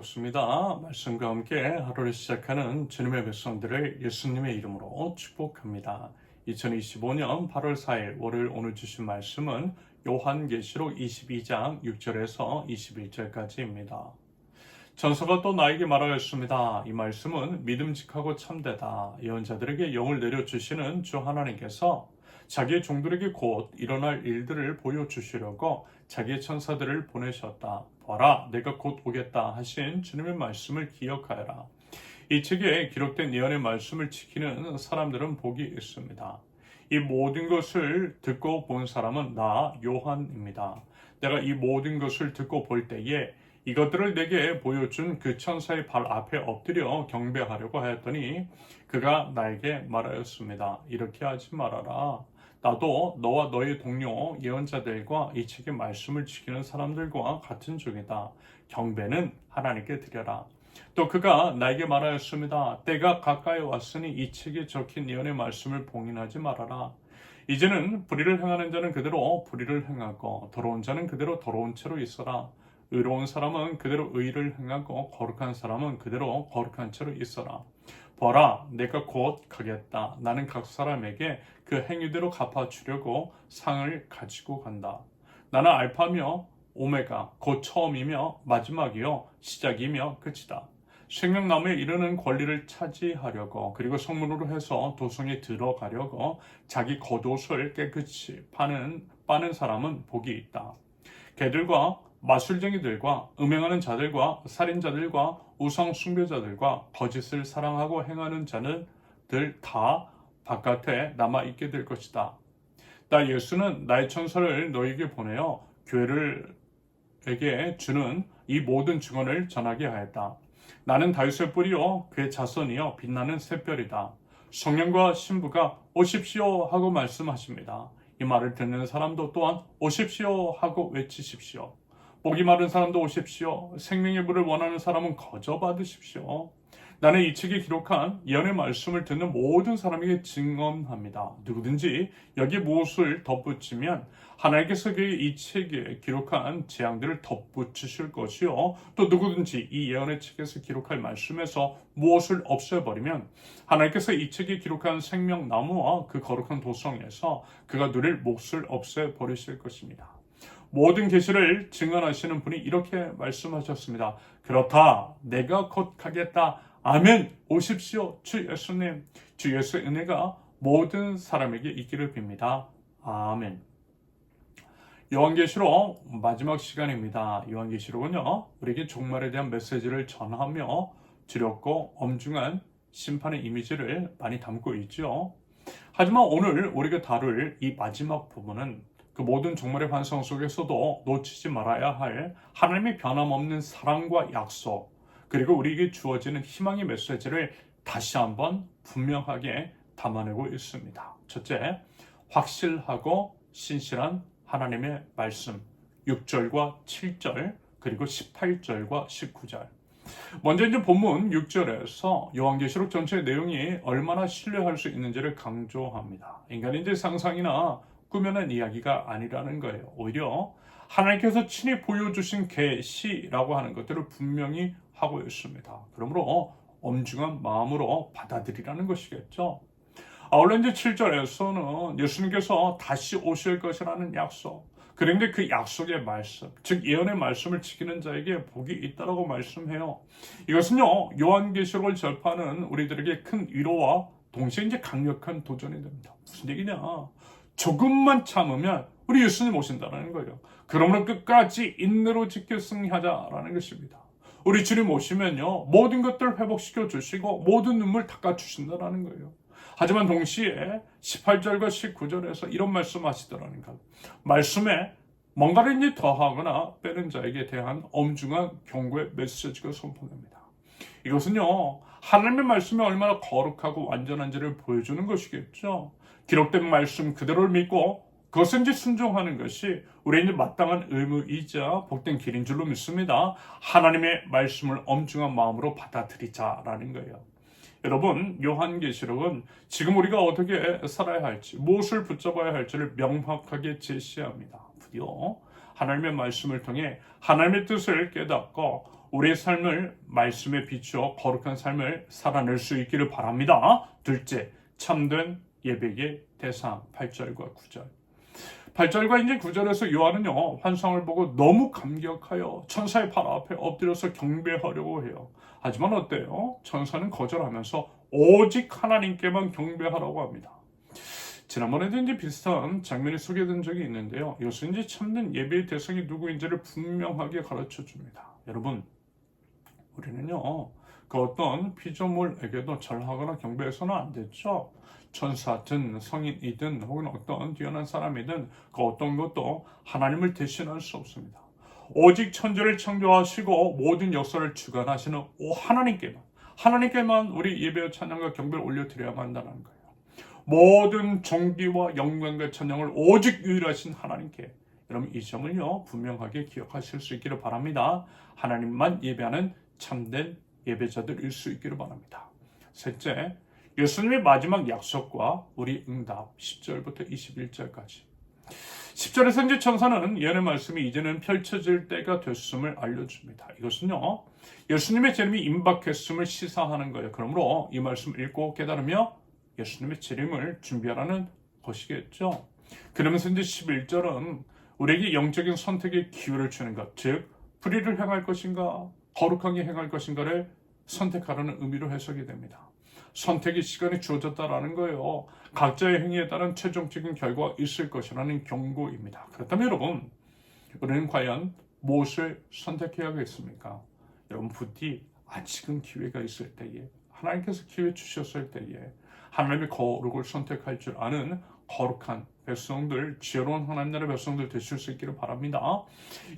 반갑습니다. 말씀과 함께 하루를 시작하는 주님의 백성들을 예수님의 이름으로 축복합니다. 2025년 8월 4일 월요일 오늘 주신 말씀은 요한계시록 22장 6절에서 21절까지입니다. 전서가 또 나에게 말하였습니다. 이 말씀은 믿음직하고 참되다. 예언자들에게 영을 내려주시는 주 하나님께서 자기의 종들에게 곧 일어날 일들을 보여주시려고 자기의 천사들을 보내셨다. 보라, 내가 곧 오겠다 하신 주님의 말씀을 기억하여라. 이 책에 기록된 예언의 말씀을 지키는 사람들은 복이 있습니다. 이 모든 것을 듣고 본 사람은 나 요한입니다. 내가 이 모든 것을 듣고 볼 때에 이것들을 내게 보여준 그 천사의 발 앞에 엎드려 경배하려고 하였더니 그가 나에게 말하였습니다. 이렇게 하지 말아라. 나도 너와 너의 동료 예언자들과 이 책의 말씀을 지키는 사람들과 같은 종이다. 경배는 하나님께 드려라. 또 그가 나에게 말하였습니다. 때가 가까이 왔으니 이 책에 적힌 예언의 말씀을 봉인하지 말아라. 이제는 불의를 행하는 자는 그대로 불의를 행하고 더러운 자는 그대로 더러운 채로 있어라. 의로운 사람은 그대로 의를 행하고 거룩한 사람은 그대로 거룩한 채로 있어라. 보라, 내가 곧 가겠다. 나는 각 사람에게 그 행위대로 갚아주려고 상을 가지고 간다. 나는 알파며 오메가, 곧 처음이며 마지막이요 시작이며 끝이다. 생명나무에 이르는 권리를 차지하려고 그리고 성문으로 해서 도성에 들어가려고 자기 겉옷을 깨끗이 빠는 사람은 복이 있다. 개들과 마술쟁이들과 음행하는 자들과 살인자들과 우상 숭배자들과 거짓을 사랑하고 행하는 자들 다 바깥에 남아있게 될 것이다. 나 예수는 나의 천사를 너에게 보내어 교회에게 주는 이 모든 증언을 전하게 하였다. 나는 다윗의 뿌리요 그의 자손이요 빛나는 샛별이다. 성령과 신부가 오십시오 하고 말씀하십니다. 이 말을 듣는 사람도 또한 오십시오 하고 외치십시오. 목이 마른 사람도 오십시오. 생명의 물을 원하는 사람은 거저 받으십시오. 나는 이 책에 기록한 예언의 말씀을 듣는 모든 사람에게 증언합니다. 누구든지 여기 무엇을 덧붙이면 하나님께서 그의 이 책에 기록한 재앙들을 덧붙이실 것이요. 또 누구든지 이 예언의 책에서 기록할 말씀에서 무엇을 없애버리면 하나님께서 이 책에 기록한 생명나무와 그 거룩한 도성에서 그가 누릴 몫을 없애버리실 것입니다. 모든 계시를 증언하시는 분이 이렇게 말씀하셨습니다. 그렇다. 내가 곧 가겠다. 아멘. 오십시오. 주 예수님. 주 예수의 은혜가 모든 사람에게 있기를 빕니다. 아멘. 요한계시록 마지막 시간입니다. 요한계시록은요, 우리에게 종말에 대한 메시지를 전하며 두렵고 엄중한 심판의 이미지를 많이 담고 있죠. 하지만 오늘 우리가 다룰 이 마지막 부분은 그 모든 종말의 환상 속에서도 놓치지 말아야 할 하나님의 변함없는 사랑과 약속, 그리고 우리에게 주어지는 희망의 메시지를 다시 한번 분명하게 담아내고 있습니다. 첫째, 확실하고 신실한 하나님의 말씀 6절과 7절 그리고 18절과 19절. 먼저 이제 본문 6절에서 요한계시록 전체의 내용이 얼마나 신뢰할 수 있는지를 강조합니다. 인간의 이제 상상이나 꾸며낸 이야기가 아니라는 거예요. 오히려 하나님께서 친히 보여주신 계시라고 하는 것들을 분명히 하고 있습니다. 그러므로 엄중한 마음으로 받아들이라는 것이겠죠. 아울러 이제 7절에서는 예수님께서 다시 오실 것이라는 약속, 그런데 그 약속의 말씀, 즉 예언의 말씀을 지키는 자에게 복이 있다라고 말씀해요. 이것은요, 요한계시록을 접하는 우리들에게 큰 위로와 동시에 이제 강력한 도전이 됩니다. 무슨 얘기냐? 조금만 참으면 우리 예수님 오신다는 거예요. 그러므로 끝까지 인내로 지켜 승리하자라는 것입니다. 우리 주님 오시면요, 모든 것들을 회복시켜 주시고 모든 눈물 닦아 주신다는 거예요. 하지만 동시에 18절과 19절에서 이런 말씀하시더라는 것. 말씀에 뭔가를 이제 더하거나 빼는 자에게 대한 엄중한 경고의 메시지가 선포됩니다. 이것은요, 하나님의 말씀이 얼마나 거룩하고 완전한지를 보여주는 것이겠죠. 기록된 말씀 그대로를 믿고 그것은 이제 순종하는 것이 우리의 이제 마땅한 의무이자 복된 길인 줄로 믿습니다. 하나님의 말씀을 엄중한 마음으로 받아들이자라는 거예요. 여러분, 요한계시록은 지금 우리가 어떻게 살아야 할지, 무엇을 붙잡아야 할지를 명확하게 제시합니다. 부디어 하나님의 말씀을 통해 하나님의 뜻을 깨닫고 우리의 삶을 말씀에 비추어 거룩한 삶을 살아낼 수 있기를 바랍니다. 둘째, 참된 예배의 대상 8절과 9절. 8절과 이제 9절에서 요한은요, 환상을 보고 너무 감격하여 천사의 발 앞에 엎드려서 경배하려고 해요. 하지만 어때요? 천사는 거절하면서 오직 하나님께만 경배하라고 합니다. 지난번에도 이제 비슷한 장면이 소개된 적이 있는데요. 이것은 이제 참된 예배의 대상이 누구인지를 분명하게 가르쳐 줍니다. 여러분, 우리는요, 그 어떤 피조물에게도 절하거나 경배해서는 안 되죠. 천사든 성인이든 혹은 어떤 뛰어난 사람이든 그 어떤 것도 하나님을 대신할 수 없습니다. 오직 천지를 창조하시고 모든 역사를 주관하시는 하나님께만 우리 예배와 찬양과 경배를 올려드려야만 한다는 거예요. 모든 존귀와 영광과 찬양을 오직 유일하신 하나님께. 여러분, 이 점을요 분명하게 기억하실 수 있기를 바랍니다. 하나님만 예배하는 참된 예배자들일 수 있기를 바랍니다. 셋째, 예수님의 마지막 약속과 우리 응답 10절부터 21절까지. 10절에서 이제 천사는 예언의 말씀이 이제는 펼쳐질 때가 됐음을 알려줍니다. 이것은요, 예수님의 재림이 임박했음을 시사하는 거예요. 그러므로 이 말씀을 읽고 깨달으며 예수님의 재림을 준비하라는 것이겠죠. 그러면서 이제 11절은 우리에게 영적인 선택의 기회를 주는 것, 즉 불의를 행할 것인가 거룩하게 행할 것인가를 선택하라는 의미로 해석이 됩니다. 선택의 시간이 주어졌다라는 거예요. 각자의 행위에 따른 최종적인 결과가 있을 것이라는 경고입니다. 그렇다면 여러분, 우리는 과연 무엇을 선택해야겠습니까? 여러분, 부디 아직은 기회가 있을 때에, 하나님께서 기회 주셨을 때에 하나님의 거룩을 선택할 줄 아는 거룩한 백성들, 지혜로운 하나님 나라의 백성들 되실 수 있기를 바랍니다.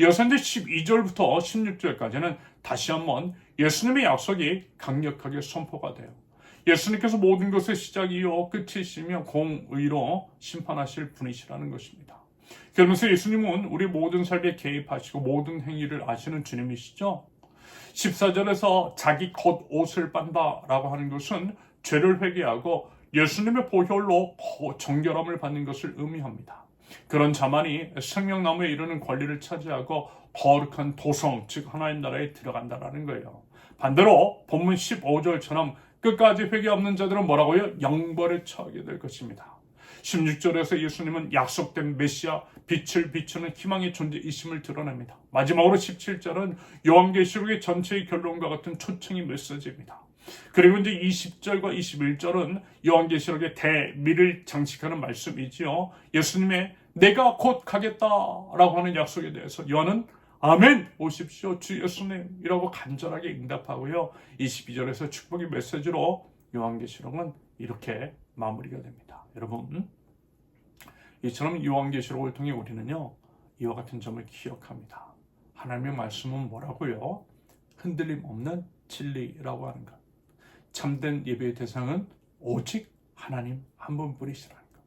이어서 이제 12절부터 16절까지는 다시 한번 예수님의 약속이 강력하게 선포가 돼요. 예수님께서 모든 것의 시작이요 끝이시며 공의로 심판하실 분이시라는 것입니다. 그러면서 예수님은 우리 모든 삶에 개입하시고 모든 행위를 아시는 주님이시죠. 14절에서 자기 겉옷을 빤다라고 하는 것은 죄를 회개하고 예수님의 보혈로 정결함을 받는 것을 의미합니다. 그런 자만이 생명나무에 이르는 권리를 차지하고 거룩한 도성, 즉 하나님 나라에 들어간다라는 거예요. 반대로 본문 15절처럼 끝까지 회개 없는 자들은 뭐라고요? 영벌에 처하게 될 것입니다. 16절에서 예수님은 약속된 메시아, 빛을 비추는 희망의 존재이심을 드러냅니다. 마지막으로 17절은 요한계시록의 전체의 결론과 같은 초청의 메시지입니다. 그리고 이제 20절과 21절은 요한계시록의 대미를 장식하는 말씀이지요. 예수님의 내가 곧 가겠다라고 하는 약속에 대해서 요한은 아멘 오십시오 주 예수님이라고 간절하게 응답하고요. 22절에서 축복의 메시지로 요한계시록은 이렇게 마무리가 됩니다. 여러분, 이처럼 요한계시록을 통해 우리는요, 이와 같은 점을 기억합니다. 하나님의 말씀은 뭐라고요? 흔들림 없는 진리라고 하는 것. 참된 예배의 대상은 오직 하나님 한 분뿐이시라는 것.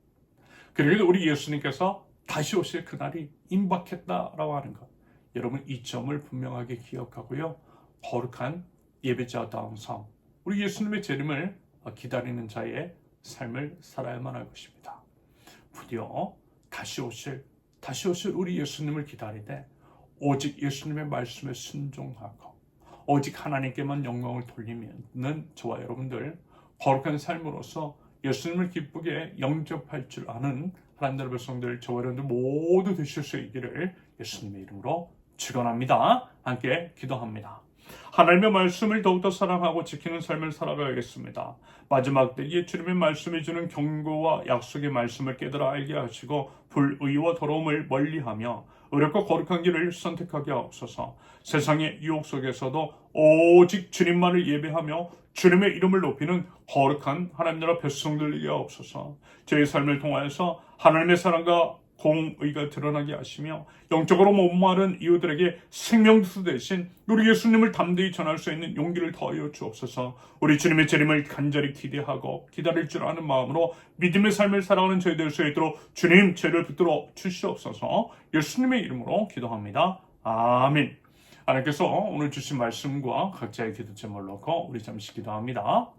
그리고 우리 예수님께서 다시 오실 그날이 임박했다라고 하는 것. 여러분, 이 점을 분명하게 기억하고요, 거룩한 예배자다운 삶, 우리 예수님의 재림을 기다리는 자의 삶을 살아야만 할 것입니다. 부디어 다시 오실 우리 예수님을 기다리되 오직 예수님의 말씀에 순종하고 오직 하나님께만 영광을 돌리는 저와 여러분들 거룩한 삶으로서 예수님을 기쁘게 영접할 줄 아는 하나님 나라 백성들 저와 여러분들 모두 되실 수 있기를 예수님의 이름으로 축원합니다. 함께 기도합니다. 하나님의 말씀을 더욱더 사랑하고 지키는 삶을 살아가야겠습니다. 마지막 때에 주님의 말씀이 주는 경고와 약속의 말씀을 깨달아 알게 하시고 불의와 더러움을 멀리하며 의롭고 거룩한 길을 선택하게 하옵소서. 세상의 유혹 속에서도 오직 주님만을 예배하며 주님의 이름을 높이는 거룩한 하나님 나라 백성들이게 하옵소서. 저희 삶을 통하여서 하나님의 사랑과 공의가 드러나게 하시며 영적으로 목마른 이웃들에게 생명수 대신 우리 예수님을 담대히 전할 수 있는 용기를 더하여 주옵소서. 우리 주님의 재림을 간절히 기대하고 기다릴 줄 아는 마음으로 믿음의 삶을 살아가는 저희 될 수 있도록 주님 죄를 붙들어 주시옵소서. 예수님의 이름으로 기도합니다. 아멘. 하나님께서 오늘 주신 말씀과 각자의 기도 제목을 놓고 우리 잠시 기도합니다.